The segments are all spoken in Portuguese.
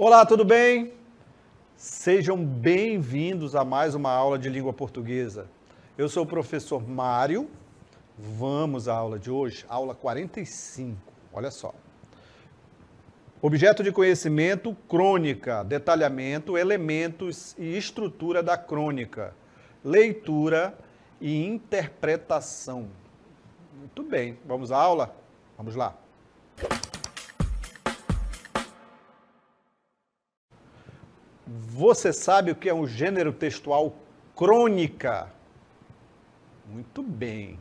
Olá, tudo bem? Sejam bem-vindos a mais uma aula de língua portuguesa. Eu sou o professor Mário. Vamos à aula de hoje, aula 45. Olha só. Objeto de conhecimento, crônica, detalhamento, elementos e estrutura da crônica, leitura e interpretação. Muito bem, vamos à aula? Vamos lá. Você sabe o que é um gênero textual crônica? Muito bem.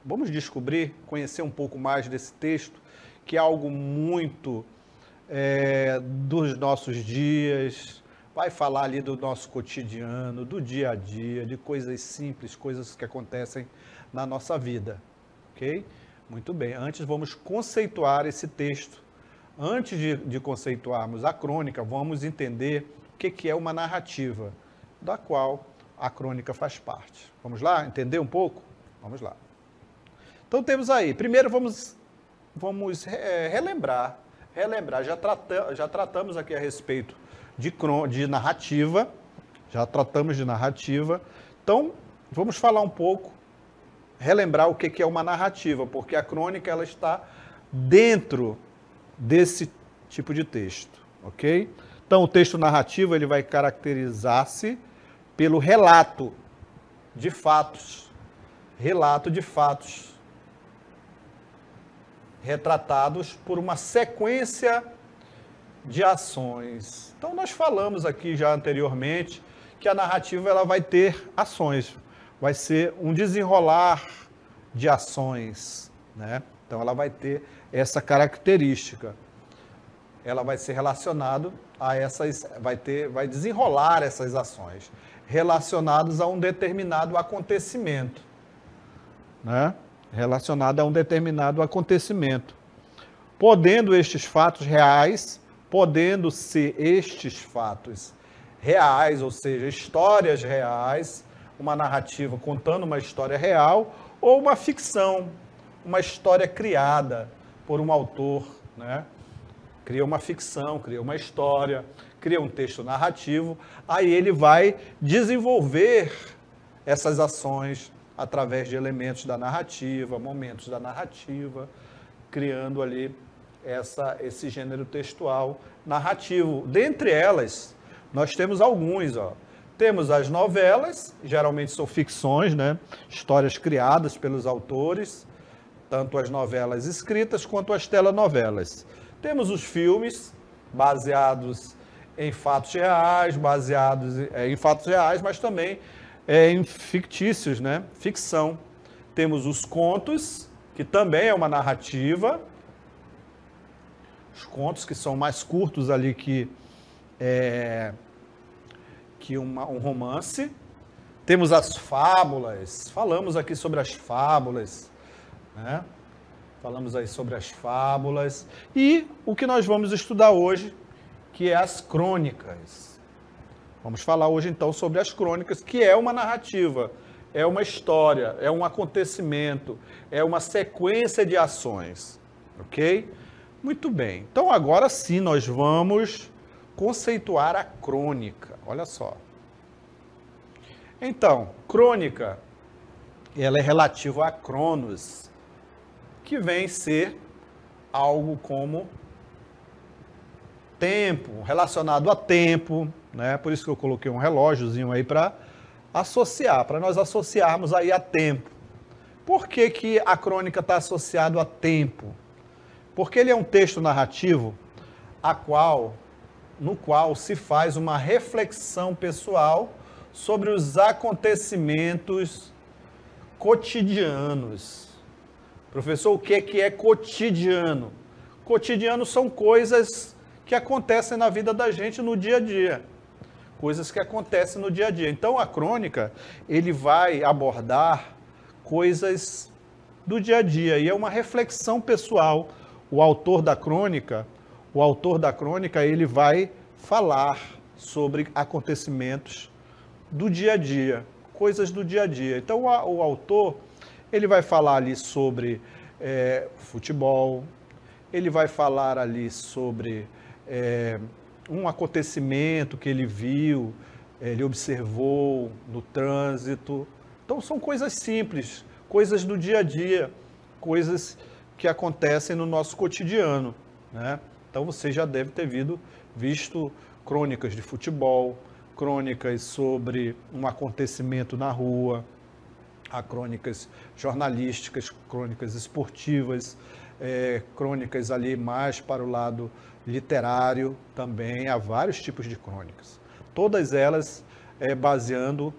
Vamos descobrir, conhecer um pouco mais desse texto, que é algo muito dos nossos dias, vai falar ali do nosso cotidiano, do dia a dia, de coisas simples, coisas que acontecem na nossa vida, ok? Muito bem, antes vamos conceituar esse texto. Antes de conceituarmos a crônica, vamos entender o que é uma narrativa, da qual a crônica faz parte. Vamos lá? Entender um pouco? Vamos lá. Então temos aí, primeiro vamos relembrar, já tratamos aqui a respeito de narrativa, então vamos falar um pouco, relembrar o que é uma narrativa, porque a crônica ela está dentro desse tipo de texto, ok? Então o texto narrativo ele vai caracterizar-se pelo relato de fatos retratados por uma sequência de ações. Então nós falamos aqui já anteriormente que a narrativa ela vai ter ações, vai ser um desenrolar de ações, né? Então ela vai ter essa característica. Ela vai ser relacionado a essas, vai desenrolar essas ações relacionadas a um determinado acontecimento, né? Relacionado a um determinado acontecimento. Podendo ser estes fatos reais, ou seja, histórias reais, uma narrativa contando uma história real, ou uma ficção, uma história criada por um autor, né? Cria uma ficção, cria uma história, cria um texto narrativo, aí ele vai desenvolver essas ações através de elementos da narrativa, momentos da narrativa, criando ali esse gênero textual narrativo. Dentre elas, nós temos alguns, ó. Temos as novelas, geralmente são ficções, né? Histórias criadas pelos autores, tanto as novelas escritas quanto as telenovelas. Temos os filmes, baseados em fatos reais, mas também em fictícios, né? Ficção. Temos os contos, que também é uma narrativa. Os contos que são mais curtos ali que um romance. Temos as fábulas. Falamos aqui sobre as fábulas, né? Falamos aí sobre as fábulas. E o que nós vamos estudar hoje, que é as crônicas. Vamos falar hoje, então, sobre as crônicas, que é uma narrativa, é uma história, é um acontecimento, é uma sequência de ações, ok? Muito bem. Então, agora sim, nós vamos conceituar a crônica. Olha só. Então, crônica, ela é relativa a cronos, que vem ser algo como tempo, relacionado a tempo, né? Por isso que eu coloquei um relógiozinho aí para associar, para nós associarmos aí a tempo. Por que a crônica está associada a tempo? Porque ele é um texto narrativo no qual se faz uma reflexão pessoal sobre os acontecimentos cotidianos. Professor, o que é cotidiano? Cotidiano são coisas que acontecem na vida da gente no dia a dia. Coisas que acontecem no dia a dia. Então, a crônica, ele vai abordar coisas do dia a dia. E é uma reflexão pessoal. O autor da crônica, ele vai falar sobre acontecimentos do dia a dia. Coisas do dia a dia. Então, o autor, ele vai falar ali sobre futebol, ele vai falar ali sobre um acontecimento que ele viu, ele observou no trânsito. Então são coisas simples, coisas do dia a dia, coisas que acontecem no nosso cotidiano, né? Então você já deve ter visto crônicas de futebol, crônicas sobre um acontecimento na rua, há crônicas jornalísticas, crônicas esportivas, crônicas ali mais para o lado literário também, há vários tipos de crônicas. Todas elas baseando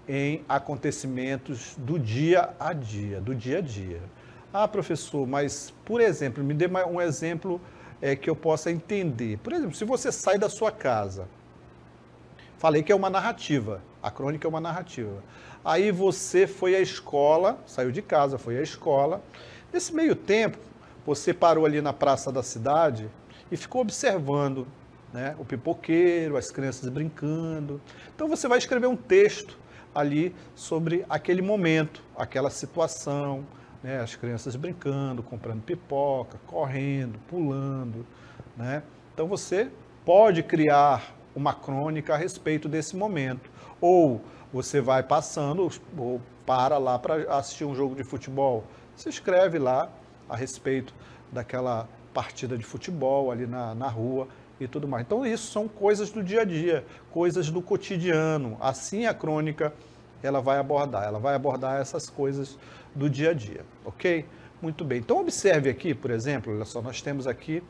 em acontecimentos do dia a dia, do dia a dia. Ah, professor, mas, por exemplo, me dê um exemplo que eu possa entender. Por exemplo, se você sai da sua casa, falei que é uma narrativa, a crônica é uma narrativa. Aí você foi à escola, saiu de casa, foi à escola. Nesse meio tempo, você parou ali na praça da cidade e ficou observando, né, o pipoqueiro, as crianças brincando. Então você vai escrever um texto ali sobre aquele momento, aquela situação, né, as crianças brincando, comprando pipoca, correndo, pulando, né? Então você pode criar uma crônica a respeito desse momento. Ou você vai passando, ou para lá para assistir um jogo de futebol, você escreve lá a respeito daquela partida de futebol ali na rua e tudo mais. Então isso são coisas do dia a dia, coisas do cotidiano. Assim a crônica ela vai abordar essas coisas do dia a dia, ok? Muito bem. Então observe aqui, por exemplo, olha só, nós temos aqui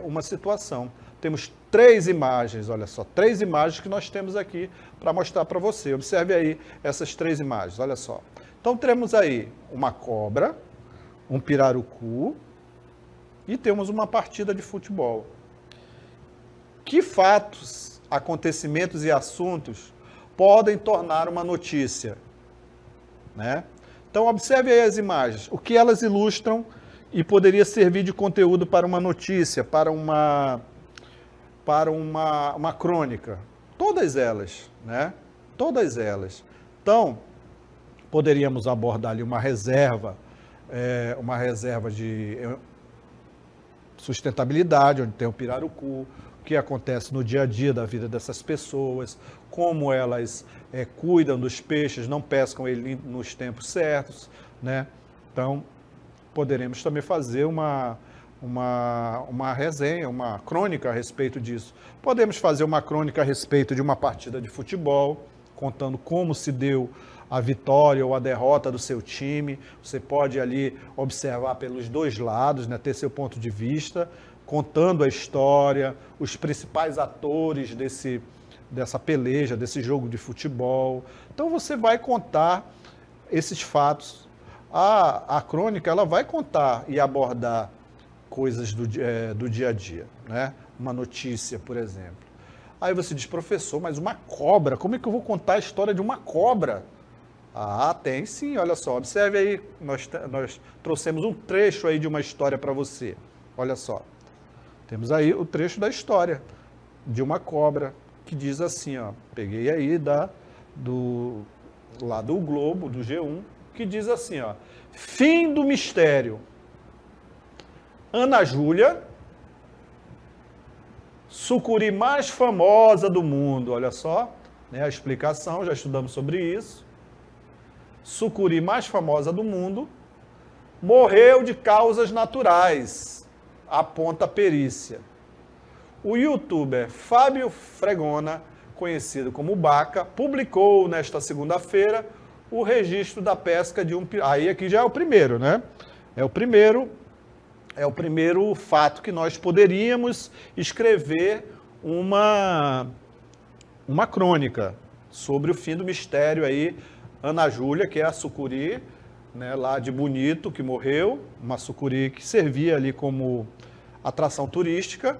uma situação. Temos 3 imagens, olha só, 3 imagens que nós temos aqui para mostrar para você. Observe aí essas 3 imagens, olha só. Então temos aí uma cobra, um pirarucu e temos uma partida de futebol. Que fatos, acontecimentos e assuntos podem tornar uma notícia, né? Então observe aí as imagens, o que elas ilustram e poderia servir de conteúdo para uma notícia, para uma crônica. Todas elas, né? Todas elas. Então, poderíamos abordar ali uma reserva de sustentabilidade, onde tem o pirarucu, o que acontece no dia a dia da vida dessas pessoas, como elas cuidam dos peixes, não pescam ele nos tempos certos, né? Então, poderemos também fazer uma resenha, uma crônica a respeito disso. Podemos fazer uma crônica a respeito de uma partida de futebol, contando como se deu a vitória ou a derrota do seu time. Você pode ali observar pelos 2 lados, né, ter seu ponto de vista, contando a história, os principais atores dessa peleja, desse jogo de futebol. Então você vai contar esses fatos. A crônica ela vai contar e abordar coisas do dia a dia, né? Uma notícia, por exemplo. Aí você diz, professor, mas uma cobra, como é que eu vou contar a história de uma cobra? Ah, tem sim, olha só, observe aí, nós trouxemos um trecho aí de uma história para você. Olha só, temos aí o trecho da história de uma cobra, que diz assim, ó, peguei aí lá do Globo, do G1, que diz assim, ó, fim do mistério. Ana Júlia, sucuri mais famosa do mundo, olha só, né, a explicação, já estudamos sobre isso. Sucuri mais famosa do mundo, morreu de causas naturais, aponta a perícia. O youtuber Fábio Fregona, conhecido como Baca, publicou nesta segunda-feira o registro da pesca de um pirarucu. Aí aqui já é o primeiro, né? É o primeiro fato que nós poderíamos escrever uma crônica sobre o fim do mistério aí. Ana Júlia, que é a sucuri, né, lá de Bonito, que morreu, uma sucuri que servia ali como atração turística,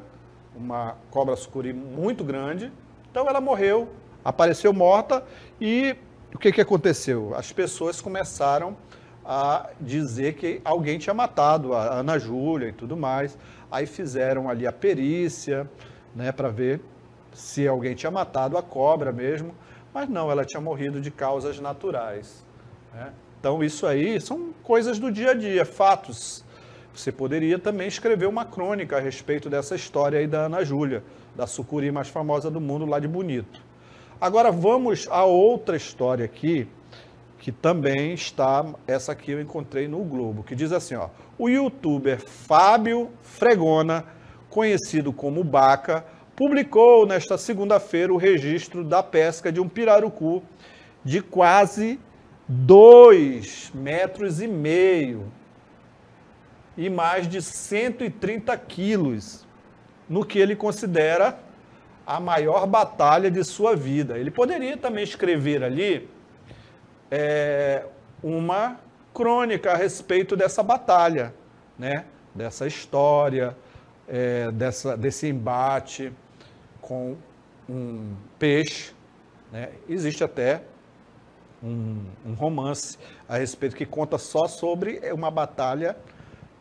uma cobra sucuri muito grande. Então ela morreu, apareceu morta e o que aconteceu? As pessoas começaram a dizer que alguém tinha matado a Ana Júlia e tudo mais. Aí fizeram ali a perícia, né, para ver se alguém tinha matado a cobra mesmo, mas não, ela tinha morrido de causas naturais, né? Então isso aí são coisas do dia a dia, fatos Você poderia também escrever uma crônica a respeito dessa história aí da Ana Júlia, da sucuri mais famosa do mundo lá de Bonito. Agora vamos a outra história aqui, que também está, essa aqui eu encontrei no Globo, que diz assim, ó, o youtuber Fábio Fregona, conhecido como Baca, publicou nesta segunda-feira o registro da pesca de um pirarucu de quase 2,5 metros e mais de 130 quilos, no que ele considera a maior batalha de sua vida. Ele poderia também escrever ali uma crônica a respeito dessa batalha, né? Dessa história, desse embate com um peixe, né? Existe até um romance a respeito que conta só sobre uma batalha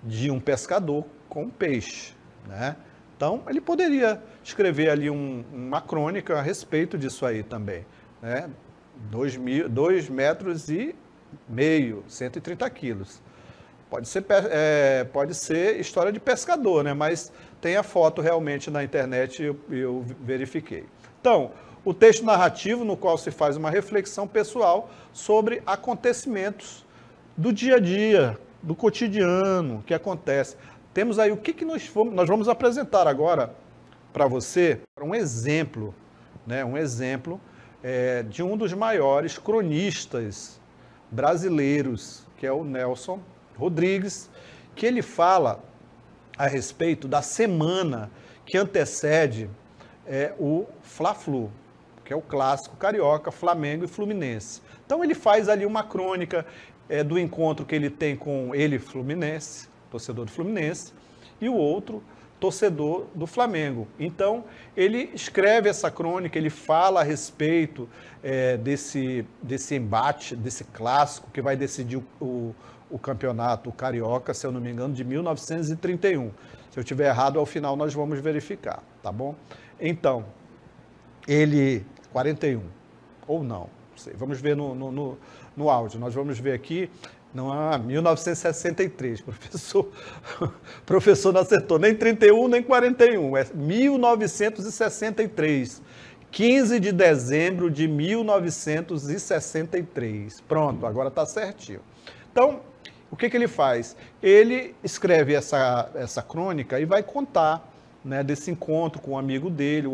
de um pescador com um peixe, né? Então, ele poderia escrever ali uma crônica a respeito disso aí também, né? 2,5 metros, 130 quilos. Pode ser história de pescador, né? Mas tem a foto realmente na internet, eu verifiquei. Então, o texto narrativo no qual se faz uma reflexão pessoal sobre acontecimentos do dia a dia, do cotidiano, que acontece. Temos aí o que nós vamos apresentar agora para você, um exemplo, né? Um exemplo de um dos maiores cronistas brasileiros, que é o Nelson Rodrigues, que ele fala a respeito da semana que antecede o Fla-Flu, que é o clássico carioca, Flamengo e Fluminense. Então ele faz ali uma crônica do encontro que ele tem com ele, Fluminense, torcedor do Fluminense, e o outro torcedor do Flamengo. Então, ele escreve essa crônica, ele fala a respeito desse embate, desse clássico que vai decidir o campeonato carioca, se eu não me engano, de 1931. Se eu estiver errado, ao final nós vamos verificar, tá bom? Então, 41, ou não sei, vamos ver no áudio, nós vvamos ver aqui, não, 1963, professor não acertou, nem 31, nem 41, é 1963, 15 de dezembro de 1963, pronto, agora está certinho. Então, o que ele faz? Ele escreve essa crônica e vai contar, né, desse encontro com o amigo dele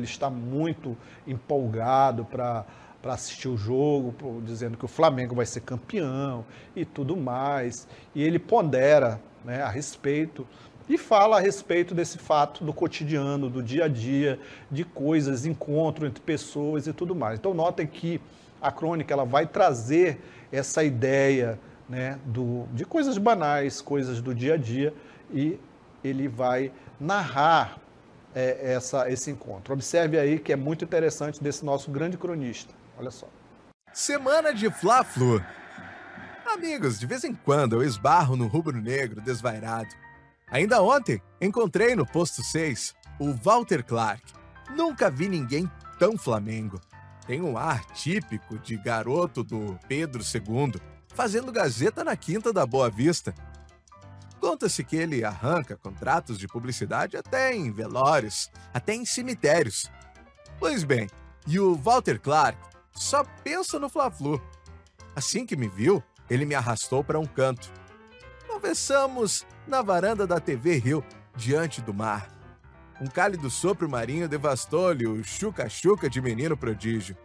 está muito empolgado para assistir o jogo, dizendo que o Flamengo vai ser campeão e tudo mais, e ele pondera, né, a respeito e fala a respeito desse fato do cotidiano, do dia a dia, de coisas, encontro entre pessoas e tudo mais. Então notem que a crônica ela vai trazer essa ideia, né, de coisas banais, coisas do dia a dia, e ele vai narrar esse encontro. Observe aí que é muito interessante desse nosso grande cronista. Olha só. Semana de Fla-Flu. Amigos, de vez em quando eu esbarro no rubro-negro desvairado. Ainda ontem, encontrei no posto 6 o Walter Clark. Nunca vi ninguém tão Flamengo. Tem um ar típico de garoto do Pedro II, fazendo gazeta na Quinta da Boa Vista. Conta-se que ele arranca contratos de publicidade até em velórios, até em cemitérios. Pois bem, e o Walter Clark só pensa no Fla-Flu. Assim que me viu, ele me arrastou para um canto. Conversamos na varanda da TV Rio, diante do mar. Um cálido sopro marinho devastou-lhe o chuca-chuca de menino prodígio.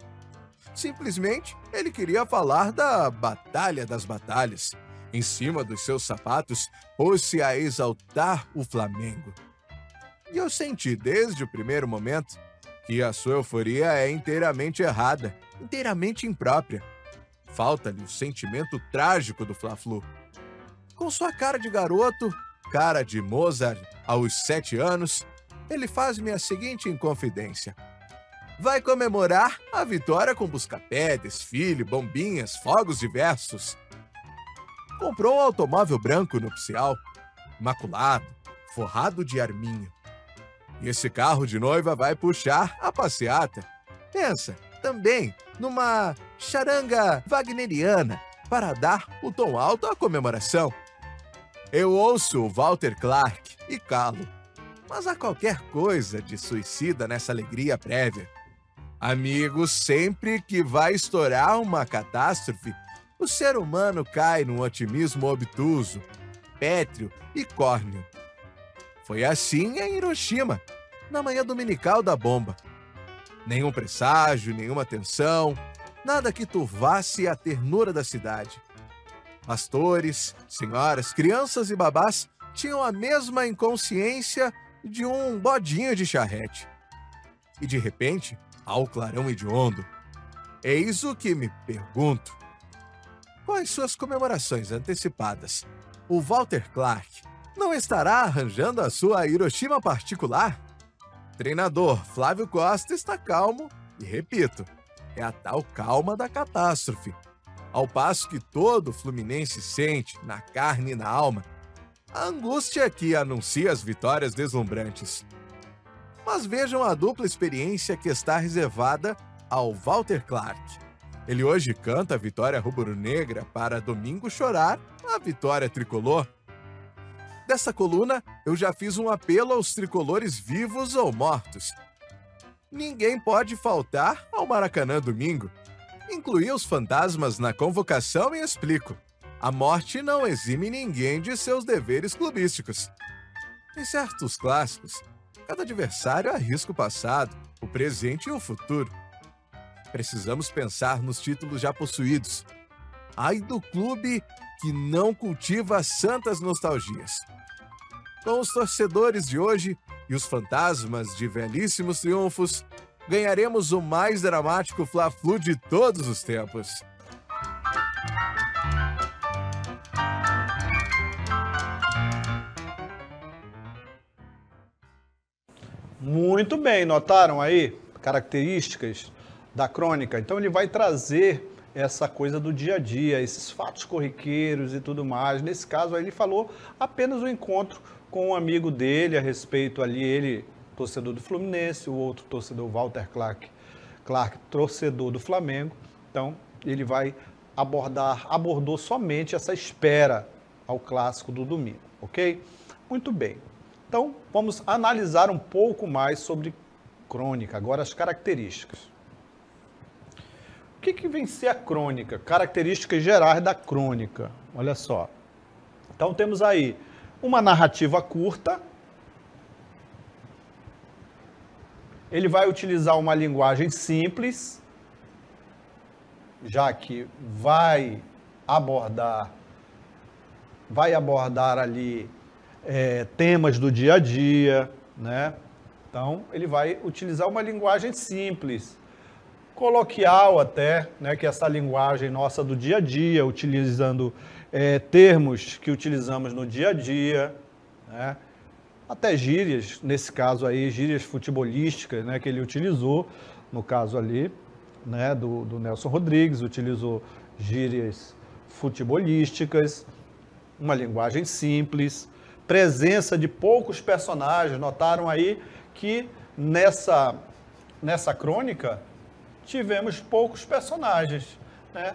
Simplesmente, ele queria falar da Batalha das Batalhas. Em cima dos seus sapatos, pôs-se a exaltar o Flamengo. E eu senti, desde o primeiro momento, que a sua euforia é inteiramente errada, inteiramente imprópria. Falta-lhe o sentimento trágico do Fla-Flu. Com sua cara de garoto, cara de Mozart aos 7 anos, ele faz-me a seguinte inconfidência. Vai comemorar a vitória com busca-pé, desfile, bombinhas, fogos diversos. Comprou um automóvel branco nupcial, maculado, forrado de arminho. E esse carro de noiva vai puxar a passeata. Pensa, também, numa charanga wagneriana, para dar o tom alto à comemoração. Eu ouço o Walter Clark e calo. Mas há qualquer coisa de suicida nessa alegria prévia. Amigos, sempre que vai estourar uma catástrofe, o ser humano cai num otimismo obtuso, pétreo e córneo. Foi assim em Hiroshima, na manhã dominical da bomba. Nenhum presságio, nenhuma tensão, nada que turvasse a ternura da cidade. Pastores, senhoras, crianças e babás tinham a mesma inconsciência de um bodinho de charrete. E de repente, ao clarão hediondo, eis o que me pergunto. Com as suas comemorações antecipadas, o Walter Clark não estará arranjando a sua Hiroshima particular? Treinador Flávio Costa está calmo e, repito, é a tal calma da catástrofe. Ao passo que todo fluminense sente, na carne e na alma, a angústia que anuncia as vitórias deslumbrantes. Mas vejam a dupla experiência que está reservada ao Walter Clark. Ele hoje canta a vitória rubro-negra para domingo chorar a vitória tricolor. Dessa coluna, eu já fiz um apelo aos tricolores vivos ou mortos. Ninguém pode faltar ao Maracanã domingo. Incluí os fantasmas na convocação e explico. A morte não exime ninguém de seus deveres clubísticos. Em certos clássicos, cada adversário arrisca o passado, o presente e o futuro. Precisamos pensar nos títulos já possuídos. Ai do clube que não cultiva santas nostalgias. Com os torcedores de hoje e os fantasmas de velhíssimos triunfos, ganharemos o mais dramático Fla-Flu de todos os tempos. Muito bem, notaram aí características da crônica? Então ele vai trazer essa coisa do dia a dia, esses fatos corriqueiros e tudo mais. Nesse caso aí ele falou apenas o encontro com um amigo dele a respeito ali, ele torcedor do Fluminense, o outro torcedor Walter Clark, torcedor do Flamengo. Então ele vai abordou somente essa espera ao clássico do domingo, ok? Muito bem. Então, vamos analisar um pouco mais sobre crônica, agora as características. O que vem ser a crônica? Características gerais da crônica. Olha só. Então, temos aí uma narrativa curta. Ele vai utilizar uma linguagem simples, já que vai abordar ali temas do dia a dia, né? Então, ele vai utilizar uma linguagem simples, coloquial até, né? Que é essa linguagem nossa do dia a dia, utilizando termos que utilizamos no dia a dia, né? Até gírias, nesse caso aí, gírias futebolísticas, né? Que ele utilizou, no caso ali, né? Do Nelson Rodrigues, utilizou gírias futebolísticas, uma linguagem simples, presença de poucos personagens. Notaram aí que nessa crônica tivemos poucos personagens, né?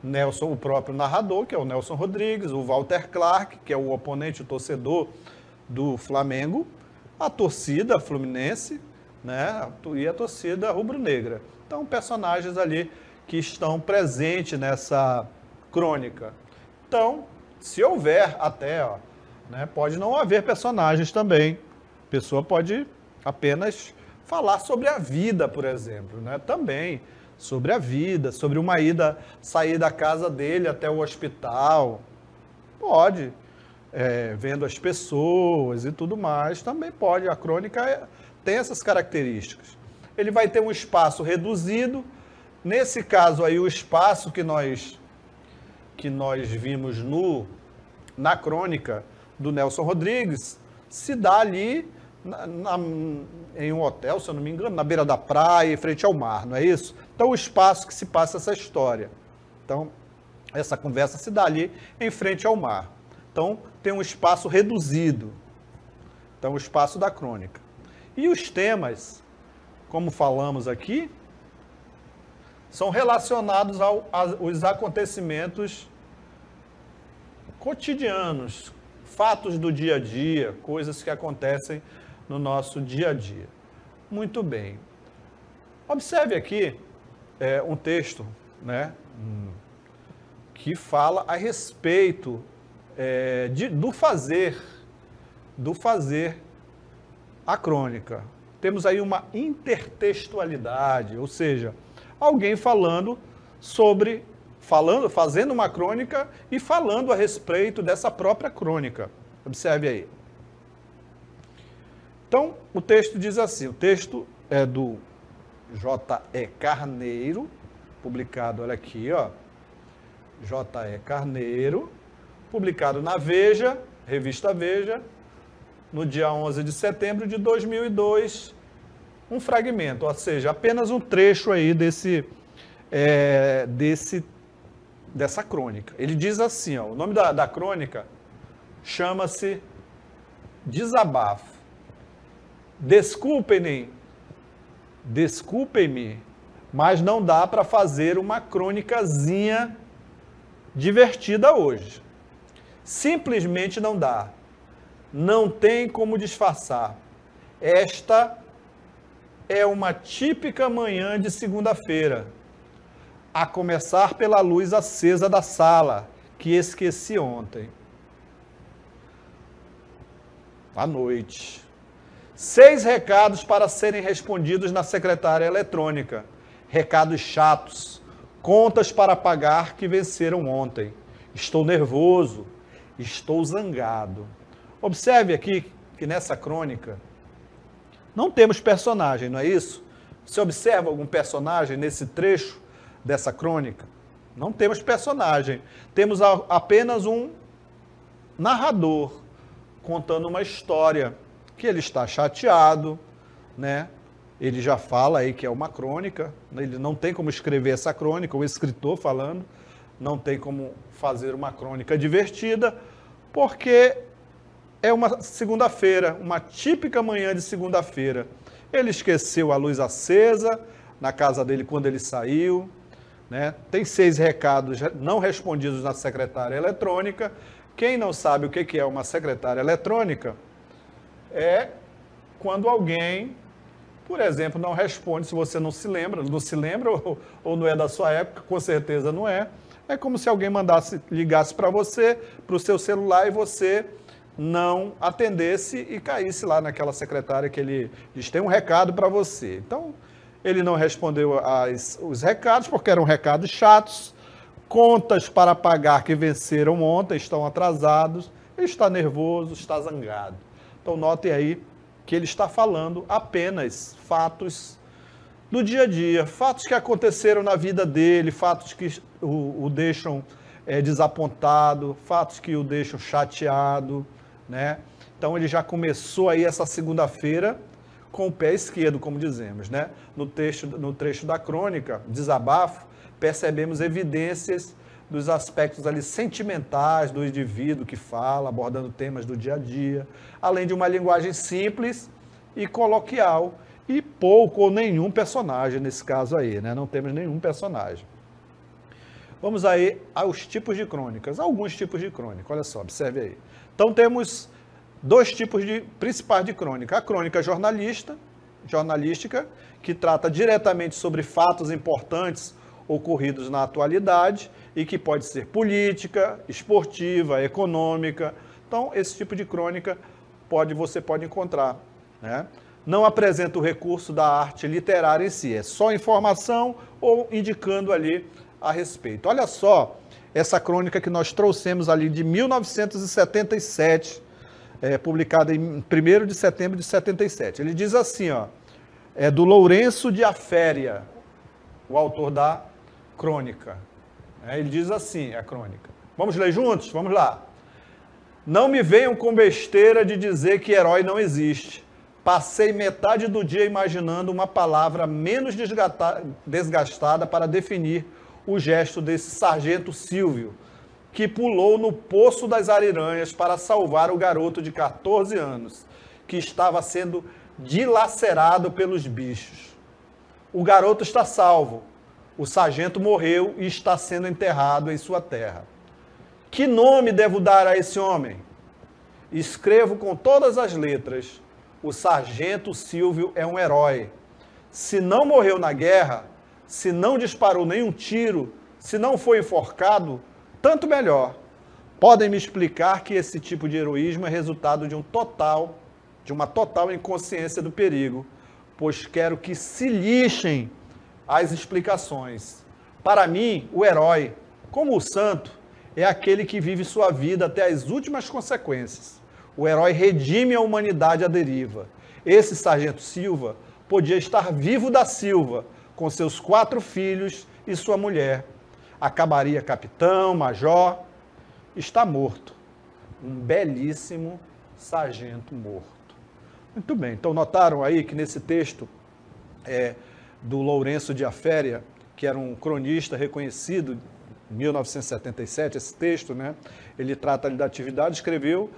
Nelson, o próprio narrador, que é o Nelson Rodrigues, o Walter Clark, que é o oponente, o torcedor do Flamengo, a torcida fluminense, né? E a torcida rubro-negra. Então, personagens ali que estão presentes nessa crônica. Então, se houver até, né, pode não haver personagens também. A pessoa pode apenas falar sobre a vida, por exemplo, né? Também sobre a vida, sobre uma sair da casa dele até o hospital. Pode, vendo as pessoas e tudo mais, também pode. A crônica tem essas características. Ele vai ter um espaço reduzido. Nesse caso aí, o espaço que nós vimos na crônica do Nelson Rodrigues se dá ali em um hotel, se eu não me engano, na beira da praia, em frente ao mar, não é isso? Então, o espaço que se passa essa história. Então, essa conversa se dá ali em frente ao mar. Então, tem um espaço reduzido. Então, o espaço da crônica. E os temas, como falamos aqui, são relacionados aos acontecimentos cotidianos, fatos do dia a dia, coisas que acontecem no nosso dia a dia. Muito bem. Observe aqui um texto, né, que fala a respeito do fazer a crônica. Temos aí uma intertextualidade, ou seja, alguém fazendo uma crônica e falando a respeito dessa própria crônica. Observe aí. Então, o texto diz assim, o texto é do J.E. Carneiro, publicado, olha aqui, ó, J.E. Carneiro, publicado na Veja, revista Veja, no dia 11 de setembro de 2002, um fragmento, ou seja, apenas um trecho aí dessa crônica. Ele diz assim, ó, o nome da crônica chama-se Desabafo. Desculpem-me, mas não dá para fazer uma crônicazinha divertida hoje. Simplesmente não dá. Não tem como disfarçar. Esta é uma típica manhã de segunda-feira, a começar pela luz acesa da sala, que esqueci ontem. À noite. 6 recados para serem respondidos na secretária eletrônica. Recados chatos. Contas para pagar que venceram ontem. Estou nervoso. Estou zangado. Observe aqui que nessa crônica não temos personagem, não é isso? Você observa algum personagem nesse trecho dessa crônica? Não temos personagem. Temos apenas um narrador contando uma história que ele está chateado, né? Ele já fala aí que é uma crônica, ele não tem como escrever essa crônica, o escritor falando, não tem como fazer uma crônica divertida, porque é uma segunda-feira, uma típica manhã de segunda-feira. Ele esqueceu a luz acesa na casa dele quando ele saiu, né? Tem 6 recados não respondidos na secretária eletrônica. Quem não sabe o que é uma secretária eletrônica é quando alguém, por exemplo, não responde, se você não se lembra ou não é da sua época, com certeza não é. É como se alguém ligasse para você, para o seu celular, e você não atendesse e caísse lá naquela secretária que ele diz, tem um recado para você. Então, ele não respondeu os recados, porque eram recados chatos, contas para pagar que venceram ontem, estão atrasados, ele está nervoso, está zangado. Então, notem aí que ele está falando apenas fatos do dia a dia, fatos que aconteceram na vida dele, fatos que o deixam desapontado, fatos que o deixam chateado, né? Então, ele já começou aí essa segunda-feira com o pé esquerdo, como dizemos, né? No trecho da crônica, Desabafo, percebemos evidências dos aspectos ali sentimentais do indivíduo que fala, abordando temas do dia a dia, além de uma linguagem simples e coloquial, e pouco ou nenhum personagem nesse caso aí, né? Não temos nenhum personagem. Vamos aí aos tipos de crônicas, alguns tipos de crônica, olha só, observe aí. Então temos 2 tipos principais de crônica. A crônica jornalística, que trata diretamente sobre fatos importantes ocorridos na atualidade e que pode ser política, esportiva, econômica. Então, esse tipo de crônica você pode encontrar, né? Não apresenta o recurso da arte literária em si, é só informação ou indicando ali a respeito. Olha só essa crônica que nós trouxemos ali de 1977, publicada em 1º de setembro de 77. Ele diz assim, ó, é do Lourenço de Aféria, o autor da crônica. Ele diz assim, a crônica. Vamos ler juntos? Vamos lá. Não me venham com besteira de dizer que herói não existe. Passei metade do dia imaginando uma palavra menos desgastada para definir o gesto desse sargento Silvio, que pulou no Poço das Ariranhas para salvar o garoto de 14 anos, que estava sendo dilacerado pelos bichos. O garoto está salvo. O sargento morreu e está sendo enterrado em sua terra. Que nome devo dar a esse homem? Escrevo com todas as letras, o sargento Silvio é um herói. Se não morreu na guerra, se não disparou nenhum tiro, se não foi enforcado, tanto melhor. Podem me explicar que esse tipo de heroísmo é resultado de uma total inconsciência do perigo, pois quero que se lixem as explicações. Para mim, o herói, como o santo, é aquele que vive sua vida até as últimas consequências. O herói redime a humanidade à deriva. Esse sargento Silva podia estar vivo da Silva, com seus 4 filhos e sua mulher. Acabaria capitão, major. Está morto. Um belíssimo sargento morto. Muito bem. Então notaram aí que nesse texto do Lourenço de Aféria, que era um cronista reconhecido, em 1977, esse texto, né? Ele trata ali da atividade, escreveu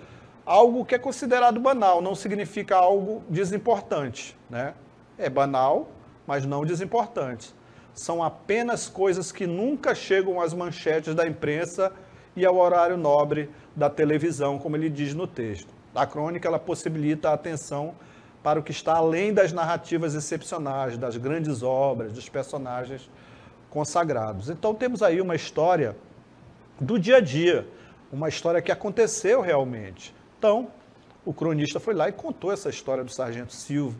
algo que é considerado banal, não significa algo desimportante, né? É banal, mas não desimportante. São apenas coisas que nunca chegam às manchetes da imprensa e ao horário nobre da televisão, como ele diz no texto. A crônica, ela possibilita a atenção para o que está além das narrativas excepcionais, das grandes obras, dos personagens consagrados. Então temos aí uma história do dia a dia, uma história que aconteceu realmente. Então, o cronista foi lá e contou essa história do sargento Silvio,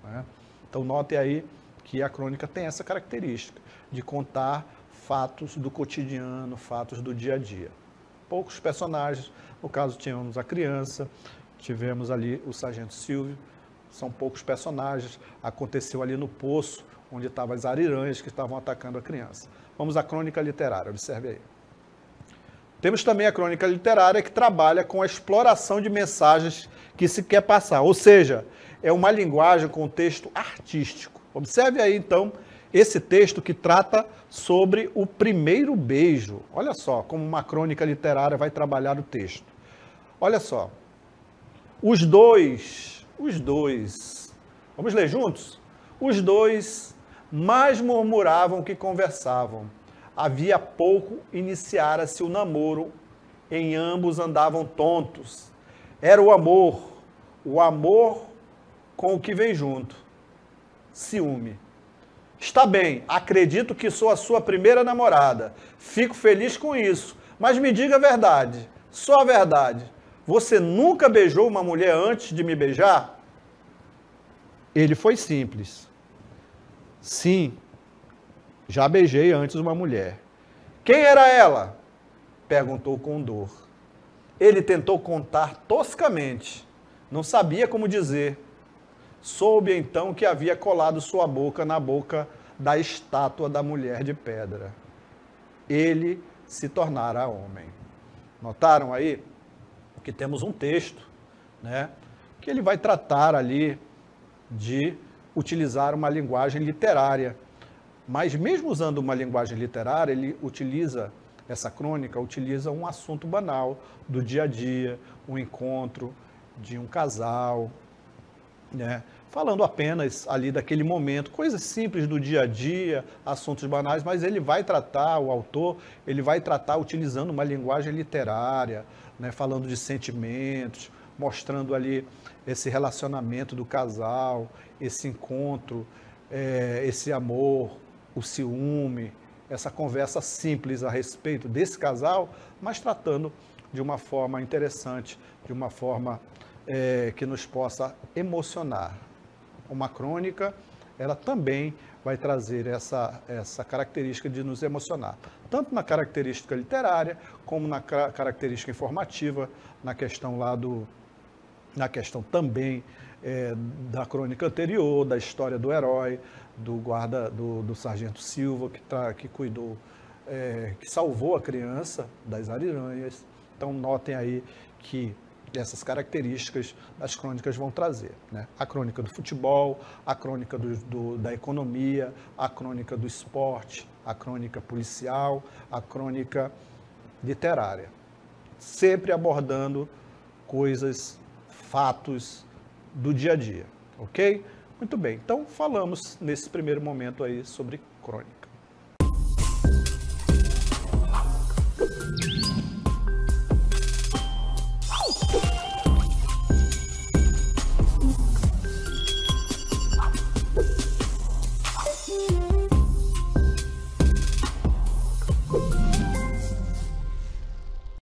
né? Então notem aí que a crônica tem essa característica de contar fatos do cotidiano, fatos do dia a dia. Poucos personagens, no caso tínhamos a criança, tivemos ali o sargento Silvio, são poucos personagens, aconteceu ali no poço, onde estavam as ariranhas que estavam atacando a criança. Vamos à crônica literária, observe aí. Temos também a crônica literária que trabalha com a exploração de mensagens que se quer passar, ou seja, é uma linguagem com texto artístico. Observe aí, então, esse texto que trata sobre o primeiro beijo. Olha só como uma crônica literária vai trabalhar o texto. Olha só. Os dois, vamos ler juntos? Os dois mais murmuravam que conversavam. Havia pouco iniciara-se o namoro, em ambos andavam tontos. Era o amor com o que vem junto. Ciúme. Está bem, acredito que sou a sua primeira namorada. Fico feliz com isso, mas me diga a verdade, só a verdade. Você nunca beijou uma mulher antes de me beijar? Ele foi simples. Sim, já beijei antes uma mulher. Quem era ela? Perguntou com dor. Ele tentou contar toscamente. Não sabia como dizer. Soube então que havia colado sua boca na boca da estátua da mulher de pedra. Ele se tornara homem. Notaram aí que temos um texto, né, que ele vai tratar ali de utilizar uma linguagem literária. Mas mesmo usando uma linguagem literária, ele utiliza, essa crônica utiliza um assunto banal do dia a dia, um encontro de um casal, né? Falando apenas ali daquele momento, coisas simples do dia a dia, assuntos banais, mas ele vai tratar, o autor, ele vai tratar utilizando uma linguagem literária, né? Falando de sentimentos, mostrando ali esse relacionamento do casal, esse encontro, esse amor, o ciúme, essa conversa simples a respeito desse casal, mas tratando de uma forma interessante, de uma forma que nos possa emocionar. Uma crônica, ela também vai trazer essa característica de nos emocionar, tanto na característica literária, como na característica informativa, na questão também da crônica anterior, da história do herói, do sargento Silva, que cuidou, que salvou a criança das ariranhas. Então notem aí que essas características das crônicas vão trazer, né? A crônica do futebol, a crônica da economia, a crônica do esporte, a crônica policial, a crônica literária. Sempre abordando coisas, fatos do dia a dia, ok? Muito bem, então falamos nesse primeiro momento aí sobre crônica.